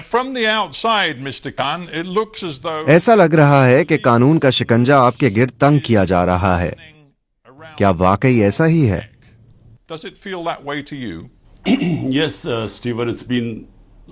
From the outside, Mr. Khan, it looks as though ایسا لگ رہا ہے کہ قانون کا شکنجہ آپ کے گرد تنگ کیا جا رہا ہے. کیا واقعی ایسا ہی ہے؟ Does it feel that way to you? Yes, Stephen, it's been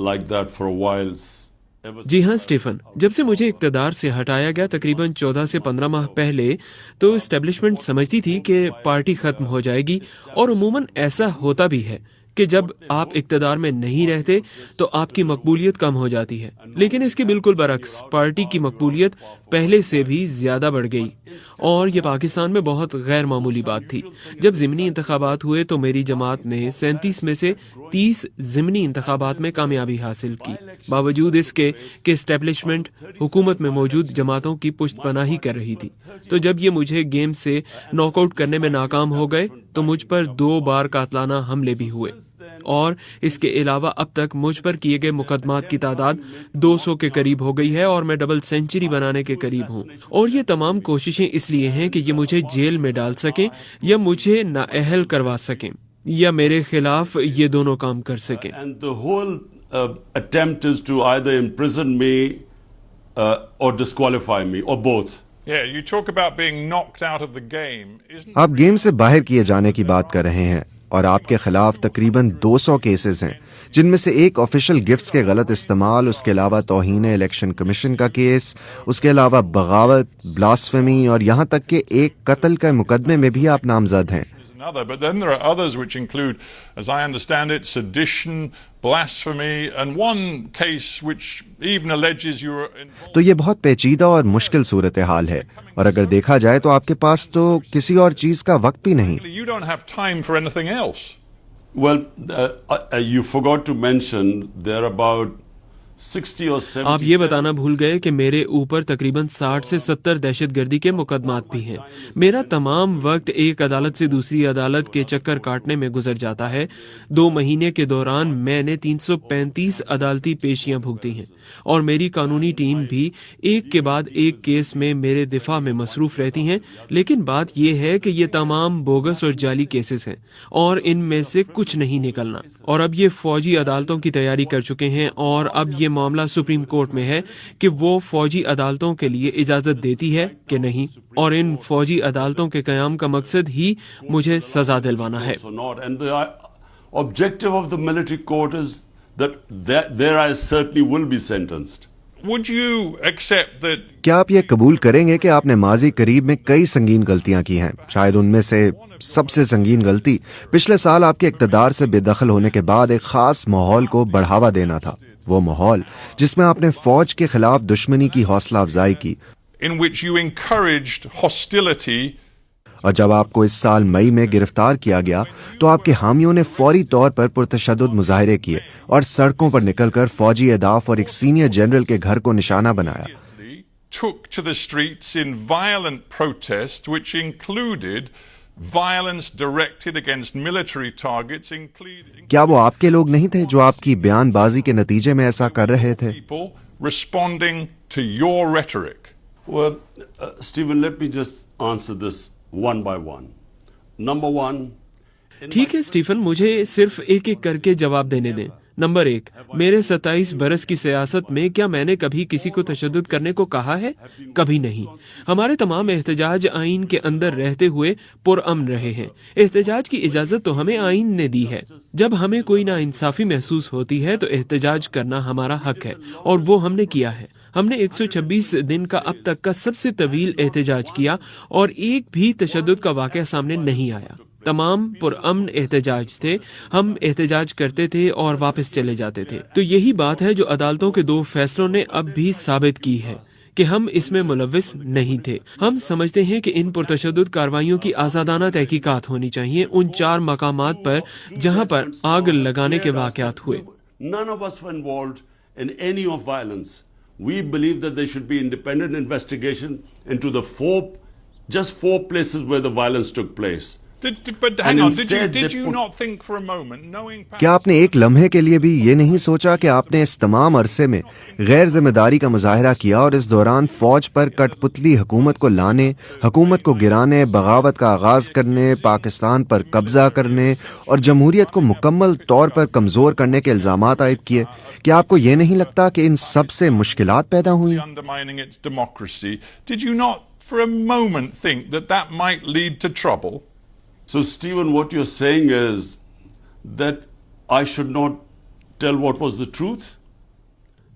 like that for a while. جی ہاں اسٹیفن، جب سے مجھے اقتدار سے ہٹایا گیا تقریباً 14 سے 15 ماہ پہلے تو اسٹیبلشمنٹ سمجھتی تھی کہ پارٹی ختم ہو جائے گی، اور عموماً ایسا ہوتا بھی ہے کہ جب آپ اقتدار میں نہیں رہتے تو آپ کی مقبولیت کم ہو جاتی ہے. لیکن اس کے بالکل برعکس پارٹی کی مقبولیت پہلے سے بھی زیادہ بڑھ گئی، اور یہ پاکستان میں بہت غیر معمولی بات تھی. جب ضمنی انتخابات ہوئے تو میری جماعت نے 37 میں سے 30 ضمنی انتخابات میں کامیابی حاصل کی، باوجود اس کے کہ اسٹیبلشمنٹ حکومت میں موجود جماعتوں کی پشت پناہی کر رہی تھی. تو جب یہ مجھے گیم سے ناک آؤٹ کرنے میں ناکام ہو گئے تو مجھ پر 2 بار قاتلانہ حملے بھی ہوئے، اور اس کے علاوہ اب تک مجھ پر کیے گئے مقدمات کی تعداد 200 کے قریب ہو گئی ہے، اور میں ڈبل سینچری بنانے کے قریب ہوں. اور یہ تمام کوششیں اس لیے ہیں کہ یہ مجھے جیل میں ڈال سکیں یا مجھے نااہل کروا سکیں یا میرے خلاف یہ دونوں کام کر سکیں. And the whole attempt is to either imprison me or disqualify me or both. Yeah, you talk about being knocked out of the game. آپ گیم سے باہر کیے جانے کی بات کر رہے ہیں، اور آپ کے خلاف تقریباً 200 کیسز ہیں، جن میں سے ایک آفیشل گفٹس کے غلط استعمال، اس کے علاوہ توہین الیکشن کمیشن کا کیس، اس کے علاوہ بغاوت، بلاسفیمی، اور یہاں تک کہ ایک قتل کا مقدمے میں بھی آپ نامزد ہیں. But then there are others which include, as I understand it, sedition, blasphemy, and one case which even alleges you were involved. تو یہ بہت پیچیدہ اور مشکل صورتحال ہے، اور اگر دیکھا جائے تو آپ کے پاس تو کسی اور چیز کا وقت بھی نہیں. You don't have time for anything else. Well, you forgot to mention there are about 60 or 70. آپ یہ بتانا بھول گئے کہ میرے اوپر تقریباً 60 سے 70 دہشت گردی کے مقدمات بھی ہیں. میرا تمام وقت ایک عدالت سے دوسری عدالت کے چکر کاٹنے میں گزر جاتا ہے. 2 مہینے کے دوران میں نے 335 عدالتی پیشیاں بھگتی ہیں، اور میری قانونی ٹیم بھی ایک کے بعد ایک کیس میں میرے دفاع میں مصروف رہتی ہیں. لیکن بات یہ ہے کہ یہ تمام بوگس اور جعلی کیسز ہیں، اور ان میں سے کچھ نہیں نکلنا. اور اب یہ فوجی عدالتوں کی تیاری کر چکے ہیں، اور اب یہ معاملہ سپریم کورٹ میں ہے کہ وہ فوجی عدالتوں کے لیے اجازت دیتی ہے کہ نہیں، اور ان فوجی عدالتوں کے قیام کا مقصد ہی مجھے سزا دلوانا ہے. And the objective of the military court is that there I certainly will be sentenced. Would you accept that? کیا آپ یہ قبول کریں گے کہ آپ نے ماضی قریب میں کئی سنگین غلطیاں کی ہیں؟ شاید ان میں سے سب سے سنگین غلطی پچھلے سال آپ کے اقتدار سے بے دخل ہونے کے بعد ایک خاص ماحول کو بڑھاوا دینا تھا. وہ ماحول جس میں آپ نے فوج کے خلاف دشمنی کی حوصلہ افزائی کی، In which you encouraged hostility. اور جب آپ کو اس سال مئی میں گرفتار کیا گیا تو آپ کے حامیوں نے فوری طور پر پرتشدد مظاہرے کیے اور سڑکوں پر نکل کر فوجی اہداف اور ایک سینئر جنرل کے گھر کو نشانہ بنایا. Took to the streets in violent protest, which included violence directed against military targets, including کیا وہ آپ کے لوگ نہیں تھے جو آپ کی بیان بازی کے نتیجے میں ایسا کر رہے تھے؟ people responding to your rhetoric. Well, Stephen, let me just answer this one by one. Number one. ٹھیک ہے اسٹیفن، مجھے صرف ایک ایک کر کے جواب دینے دیں. نمبر 1، میرے 27 برس کی سیاست میں کیا میں نے کبھی کسی کو تشدد کرنے کو کہا ہے؟ کبھی نہیں. ہمارے تمام احتجاج آئین کے اندر رہتے ہوئے پرامن رہے ہیں. احتجاج کی اجازت تو ہمیں آئین نے دی ہے. جب ہمیں کوئی ناانصافی محسوس ہوتی ہے تو احتجاج کرنا ہمارا حق ہے، اور وہ ہم نے کیا ہے. ہم نے 126 دن کا اب تک کا سب سے طویل احتجاج کیا، اور ایک بھی تشدد کا واقعہ سامنے نہیں آیا. تمام پرامن احتجاج تھے. ہم احتجاج کرتے تھے اور واپس چلے جاتے تھے. تو یہی بات ہے جو عدالتوں کے 2 فیصلوں نے اب بھی ثابت کی ہے کہ ہم اس میں ملوث نہیں تھے. ہم سمجھتے ہیں کہ ان پرتشدد کارروائیوں کی آزادانہ تحقیقات ہونی چاہیے ان 4 مقامات پر جہاں پر آگ لگانے کے واقعات ہوئے. None of us were involved in any of violence. We believe that there should be independent investigation into the 4 places where the violence took place. But hang And on, instead did they you put- not think for a moment, knowing क्या आपने एक लम्हे के लिए भी ये नहीं सोचा कि आपने इस तमाम अरसे में गैर जिम्मेदारी का मुजाहरा किया और इस दौरान फौज पर कठपुतली हुकूमत को लाने, हुकूमत को गिराने, बगावत का आगाज करने, पाकिस्तान पर कब्जा करने और जमहूरियत को मुकम्मल तौर पर कमजोर करने के इल्जामात आयद किए? क्या आपको ये नहीं लगता कि इन सब से मुश्किलात पैदा हुई? undermining its democracy, did you not for a moment think that that might lead to trouble? So, Stephen, what you're saying is that I should not tell what was the truth?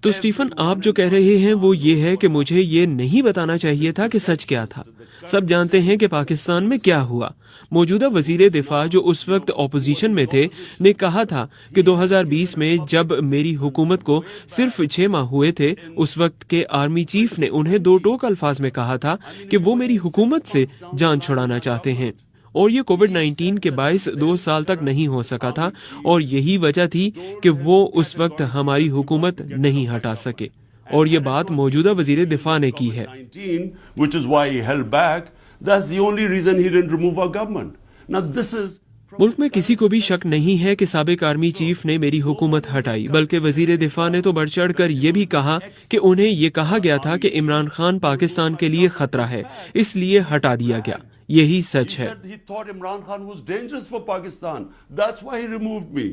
तो Stephen, आप जो कह रहे हैं वो ये है कि मुझे ये नहीं बताना चाहिए था कि सच क्या था। सब जानते हैं कि पाकिस्तान में क्या हुआ। मौजूदा वजीर दिफा जो उस वक्त ऑपोजिशन में थे ने कहा था कि 2020 में जब मेरी हुकूमत को सिर्फ 6 माह हुए थे, उस वक्त के आर्मी चीफ ने उन्हें दो टोक अल्फाज में कहा था कि वो मेरी हुकूमत से जान छुड़ाना चाहते हैं और ये कोविड-19 के बायस 2 साल तक नहीं हो सका था और यही वजह थी कि वो उस वक्त हमारी हुकूमत नहीं हटा सके और ये बात मौजूदा वजीर दिफा ने की है। 19, which is why he held back. That's the only reason he didn't remove our government. Now this is मुल्क में किसी को भी शक नहीं है कि साबिक आर्मी चीफ ने मेरी हुकूमत हटाई, बल्कि वजीर दिफा ने तो बढ़ चढ़ कर ये भी कहा कि उन्हें ये कहा गया था कि इमरान खान पाकिस्तान के लिए खतरा है, इसलिए हटा दिया गया। यही सच है। he thought Imran Khan was dangerous for Pakistan. That's why he removed me.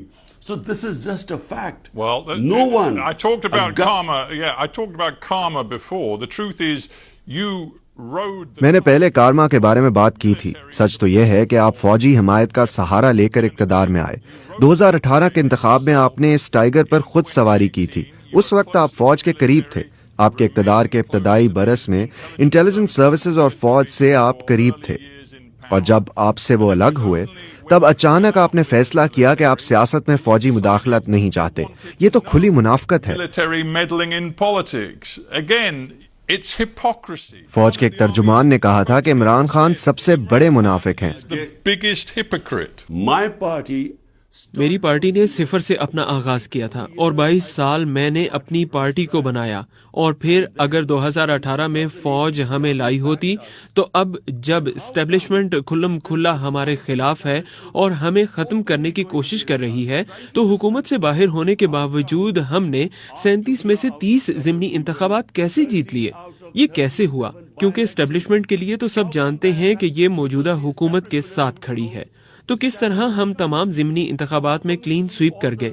So this is just a fact. Well, no one. I talked about karma. Yeah, I talked about karma before. The truth is, you rode. मैंने पहले कारमा के बारे में बात की थी। सच तो यह है कि आप फौजी हिमायत का सहारा लेकर इक्तदार में आए। 2018 के इंतखाब में आपने इस टाइगर पर खुद सवारी की थी। उस वक्त आप फौज के करीब थे। आपके इक्तदार के इब्तदाई बरस में इंटेलिजेंस सर्विसेज और फौज से आप करीब थे और जब आपसे वो अलग हुए तब अचानक आपने फैसला किया कि आप सियासत में फौजी मुदाखलत नहीं चाहते। ये तो खुली मुनाफकत है। Military meddling in politics. Again, it's hypocrisy. फौज के एक तर्जुमान ने कहा था कि इमरान खान सबसे बड़े मुनाफिक हैं। The biggest hypocrite. My party. मेरी पार्टी ने सिफर से अपना आगाज किया था और 22 साल मैंने अपनी पार्टी को बनाया और फिर अगर 2018 में फौज हमें लाई होती तो अब जब एस्टेब्लिशमेंट खुल्लम खुल्ला हमारे खिलाफ है और हमें खत्म करने की कोशिश कर रही है तो हुकूमत से बाहर होने के बावजूद हमने 37 में से 30 ज़िमनी इंतखाबात कैसे जीत लिए? ये कैसे हुआ? क्योंकि एस्टेब्लिशमेंट के लिए तो सब जानते हैं कि ये मौजूदा हुकूमत के साथ खड़ी है। तो किस तरह हम तमाम ज़िमनी इंतखाबात में क्लीन स्वीप कर गए?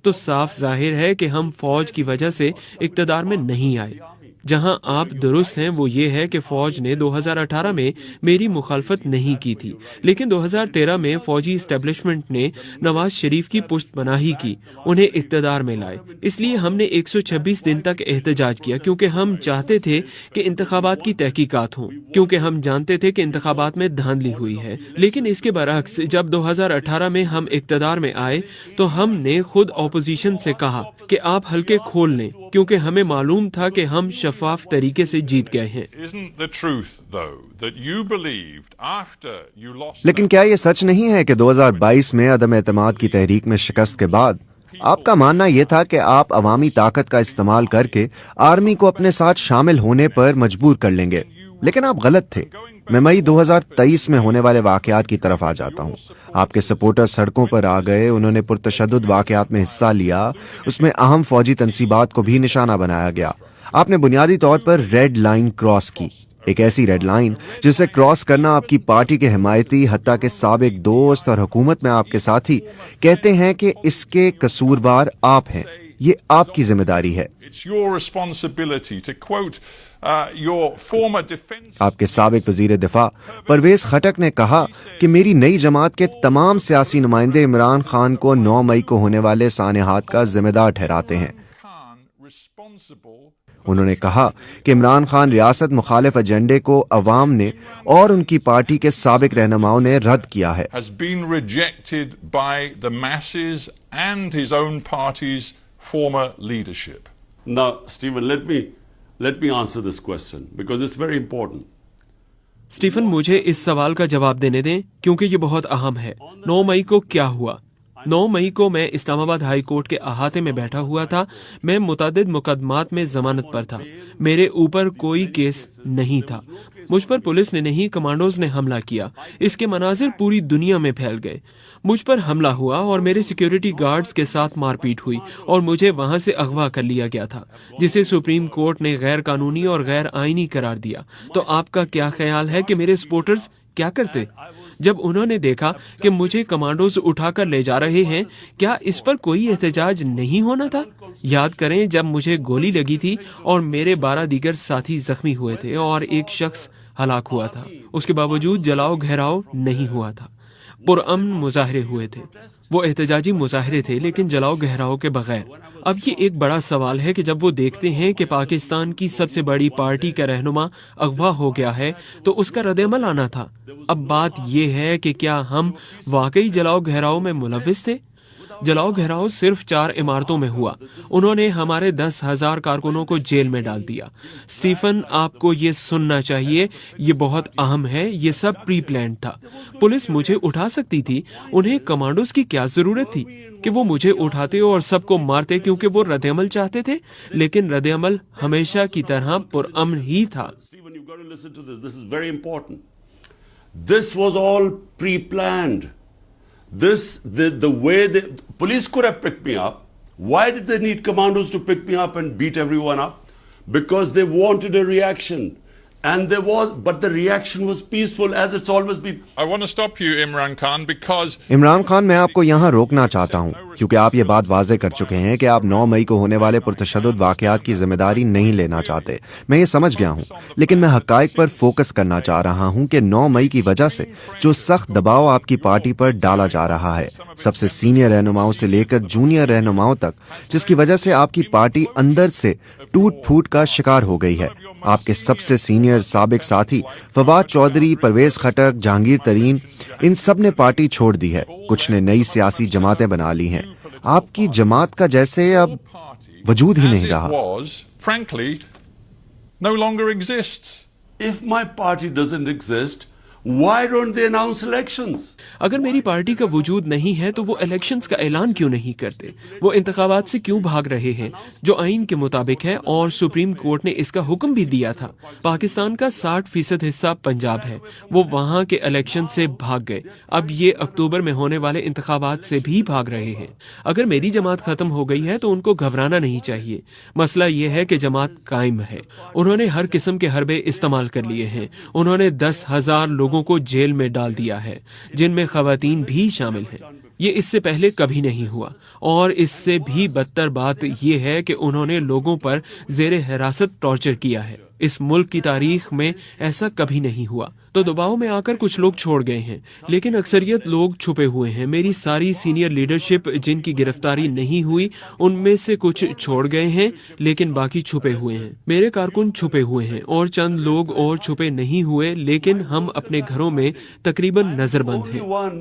तो साफ जाहिर है कि हम फौज की वजह से इक्तदार में नहीं आए। जहां आप दुरुस्त हैं वो ये है कि फौज ने 2018 में मेरी मुखालफत नहीं की थी, लेकिन 2013 में फौजी इस्टेब्लिशमेंट ने नवाज शरीफ की पुष्ट पनाही की, उन्हें इक्तदार में लाए। इसलिए हमने 126 दिन तक एहतजाज किया क्योंकि हम चाहते थे कि इंतखाबात की तहकीकात हों, क्योंकि हम जानते थे कि इंतखाबात में धांधली हुई है। लेकिन इसके बरअक्स जब 2018 में हम इक्तदार में आए तो हमने खुद ऑपोजिशन से कहा कि आप हल्के खोल लें क्योंकि हमें मालूम था कि हम शफाफ तरीके से जीत गए हैं। Isn't the truth, though, that you believed after you lost? लेकिन क्या ये सच नहीं है कि 2022 में अदम एतमाद की तहरीक में शिकस्त के बाद आपका मानना यह था कि आप अवामी ताकत का इस्तेमाल करके आर्मी को अपने साथ शामिल होने पर मजबूर कर लेंगे? लेकिन आप गलत थे। मैं मई 2023 में होने वाले वाकयात की तरफ आ जाता हूँ। आपके सपोर्टर सड़कों पर आ गए, उन्होंने पुरतशद्दुद वाकयात में हिस्सा लिया, उसमें अहम फौजी तंसीबात को भी निशाना बनाया गया। आपने बुनियादी तौर पर रेड लाइन क्रॉस की, एक ऐसी रेड लाइन जिसे क्रॉस करना आपकी पार्टी के हिमायती हत्ता के साबिक दोस्त और हुकूमत में आपके साथी कहते हैं कि इसके कसूरवार आप हैं। ये आपकी जिम्मेदारी है। It's your responsibility to quote your former defense. आपके साबिक वजीर दिफा परवेज खटक ने कहा कि मेरी नई जमात के तमाम सियासी नुमाइंदे इमरान खान को 9 मई को होने वाले सानेहात का जिम्मेदार ठहराते हैं। Khan responsible. उन्होंने कहा कि इमरान खान रियासत मुखालिफ एजेंडे को अवाम ने और उनकी पार्टी के साबिक रहनुमाओं ने रद्द किया है। Has been rejected by the masses and his own party's former leadership. Now, Stephen, let me answer this question because it's very important. Stephen, मुझे इस सवाल का जवाब देने दें क्योंकि ये बहुत अहम है। 9 मई को क्या हुआ? 9 मई को मैं इस्लामाबाद हाई कोर्ट के अहाते में बैठा हुआ था। मैं मुतअद्दिद मुकदमात में जमानत पर था। मेरे ऊपर कोई केस नहीं था। मुझ पर पुलिस ने नहीं, कमांडोज ने हमला किया। इसके मनाजिर पूरी दुनिया में फैल गए। मुझ पर हमला हुआ और मेरे सिक्योरिटी गार्ड्स के साथ मारपीट हुई और मुझे वहां से अगवा कर लिया गया था, जिसे सुप्रीम कोर्ट ने गैर कानूनी और गैर आईनी करार दिया। तो आपका क्या ख्याल है कि मेरे सपोर्टर्स क्या करते? जब उन्होंने देखा कि मुझे कमांडोज उठाकर ले जा रहे हैं, क्या इस पर कोई एहतजाज नहीं होना था? याद करें, जब मुझे गोली लगी थी और मेरे 12 दीगर साथी जख्मी हुए थे और एक शख्स हलाक हुआ था, उसके बावजूद जलाओ घेराव नहीं हुआ था। पुरअमन मुजाहरे हुए थे। वो एहतजाजी मुजाहरे थे, लेकिन जलाओ गहराव के बगैर। अब ये एक बड़ा सवाल है कि जब वो देखते हैं कि पाकिस्तान की सबसे बड़ी पार्टी का रहनुमा अगवा हो गया है, तो उसका रद्द-ए-अमल आना था। अब बात ये है कि क्या हम वाकई जलाओ गहराव में मुलव्विस थे? जलाओ घेराव सिर्फ 4 इमारतों में हुआ। उन्होंने हमारे 10,000 कारकुनों को जेल में डाल दिया। स्टीफन, आपको ये सुनना चाहिए, ये बहुत अहम है। ये सब प्री प्लान था। पुलिस मुझे उठा सकती थी। उन्हें कमांडोज की क्या जरूरत थी कि वो मुझे उठाते और सबको मारते क्योंकि वो रद्द-ए-अमल चाहते थे? लेकिन रद्द-ए-अमल हमेशा की तरह पुरअमन ही था। Stephen, you've got to listen to this. This is very important. This was all pre-planned. The way the police could have picked me up. Why did they need commandos to pick me up and beat everyone up? Because they wanted a reaction. And but the reaction was peaceful, as it's always been. I want to stop you, Imran Khan, because Imran Khan, मैं आपको यहाँ रोकना चाहता हूँ क्योंकि आप ये बात वाज़े कर चुके हैं कि आप 9 मई को होने वाले पुरतशद्दुद वाक़यात की जिम्मेदारी नहीं लेना चाहते। मैं ये समझ गया हूँ, लेकिन मैं हक़ाइक़ पर फोकस करना चाह रहा हूँ कि 9 मई की वजह से जो सख्त दबाव आपकी पार्टी पर डाला जा रहा है, सबसे सीनियर रहनुमाओं से लेकर जूनियर रहनुमाओं तक, जिसकी वजह से आपकी पार्टी अंदर से टूट फूट का शिकार हो गई है। आपके सबसे सीनियर साबिक साथी फवाद चौधरी, परवेज खटक, जहांगीर तरीन, इन सब ने पार्टी छोड़ दी है। कुछ ने नई सियासी जमातें बना ली हैं। आपकी जमात का जैसे अब वजूद ही नहीं रहा। was, frankly, no longer exists. If my party doesn't exist, why don't they announce elections? अगर मेरी पार्टी का वजूद नहीं है तो वो इलेक्शंस का ऐलान क्यों नहीं करते? वो इंतखाबात से क्यों भाग रहे हैं, जो आइन के मुताबिक है और सुप्रीम कोर्ट ने इसका हुक्म भी दिया था? पाकिस्तान का 60% हिस्सा पंजाब है। वो वहाँ के इलेक्शन से भाग गए। अब ये अक्टूबर में होने वाले इंतखाबात से भी भाग रहे हैं। अगर मेरी जमात खत्म हो गई है तो उनको घबराना नहीं चाहिए। मसला ये है कि जमात कायम है। उन्होंने हर किस्म के हरबे इस्तेमाल कर लिए हैं। उन्होंने 10,000 लोगों को जेल में डाल दिया है, जिनमें खवातीन भी शामिल हैं। ये इससे पहले कभी नहीं हुआ। और इससे भी बदतर बात यह है कि उन्होंने लोगों पर जेरे हिरासत टॉर्चर किया है। इस मुल्क की तारीख में ऐसा कभी नहीं हुआ। तो दबाव में आकर कुछ लोग छोड़ गए हैं, लेकिन अक्सरियत लोग छुपे हुए हैं। मेरी सारी सीनियर लीडरशिप जिनकी गिरफ्तारी नहीं हुई, उनमें से कुछ छोड़ गए हैं, लेकिन बाकी छुपे हुए हैं। मेरे कारकुन छुपे हुए हैं और चंद लोग और छुपे नहीं हुए, लेकिन हम अपने घरों में तकरीबन नजरबंद Only हैं। one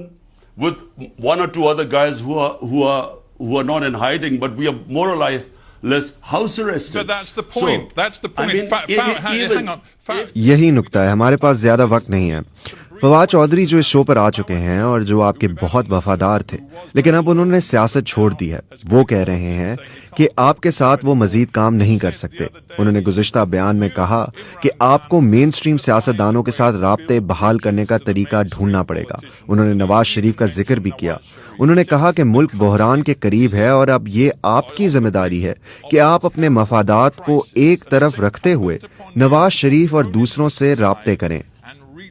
with 1 or 2 other guys who are not in hiding, but we are more or less house arrested. But that's the point. That's the point. I mean, Hang on. यही नुक्ता है। हमारे पास ज्यादा वक्त नहीं है। फवाद चौधरी जो इस शो पर आ चुके हैं और जो आपके बहुत वफादार थे, लेकिन अब उन्होंने सियासत छोड़ दी है, वो कह रहे हैं कि आपके साथ वो मजीद काम नहीं कर सकते। उन्होंने गुज़िश्ता बयान में कहा कि आपको मेन स्ट्रीम सियासतदानों के साथ राब्ते बहाल करने का तरीका ढूंढना पड़ेगा। उन्होंने नवाज शरीफ का जिक्र भी किया। उन्होंने कहा कि मुल्क बहरान के करीब है और अब ये आपकी जिम्मेदारी है कि आप अपने मफादात को एक तरफ रखते हुए नवाज शरीफ और दूसरों से राब्ते करें।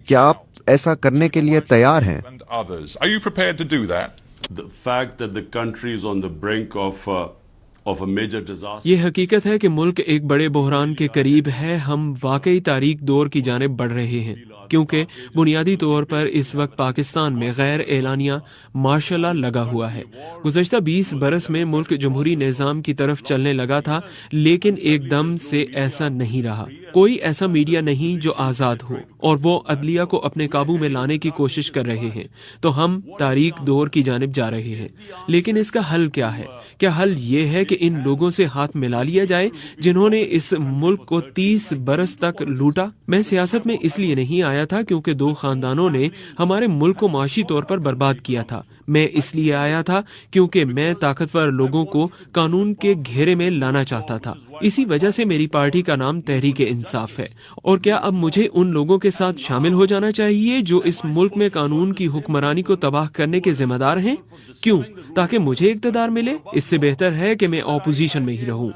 क्या आप ऐसा करने के लिए तैयार हैं? And others. Are you prepared to do that? The fact that the country is on the brink of a major disaster. ये हकीकत है कि मुल्क एक बड़े बहरान के करीब है। हम वाकई तारीख दौर की जानिब बढ़ रहे हैं, क्योंकि बुनियादी तौर पर इस वक्त पाकिस्तान में गैर एलानिया मार्शल लॉ लगा हुआ है। गुज़श्ता 20 बरस में मुल्क जमहूरी निज़ाम की तरफ चलने लगा था, लेकिन एकदम से ऐसा नहीं रहा। कोई ऐसा मीडिया नहीं जो आज़ाद हो, और वो अदलिया को अपने काबू में लाने की कोशिश कर रहे हैं। तो हम तारीख दौर की जानिब जा रहे हैं। लेकिन इसका हल क्या है? क्या हल ये है कि इन लोगों से हाथ मिला लिया जाए जिन्होंने इस मुल्क को 30 बरस तक लूटा? मैं सियासत में इसलिए नहीं आया था क्योंकि 2 खानदानों ने हमारे मुल्क को माशी तौर पर बर्बाद किया था। میں اس لیے آیا تھا کیونکہ میں طاقتور لوگوں کو قانون کے گھیرے میں لانا چاہتا تھا. اسی وجہ سے میری پارٹی کا نام تحریک انصاف ہے. اور کیا اب مجھے ان لوگوں کے ساتھ شامل ہو جانا چاہیے جو اس ملک میں قانون کی حکمرانی کو تباہ کرنے کے ذمہ دار ہیں؟ کیوں؟ تاکہ مجھے اقتدار ملے؟ اس سے بہتر ہے کہ میں اپوزیشن میں ہی رہوں.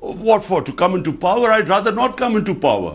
What for? To come into power? I'd rather not come into power.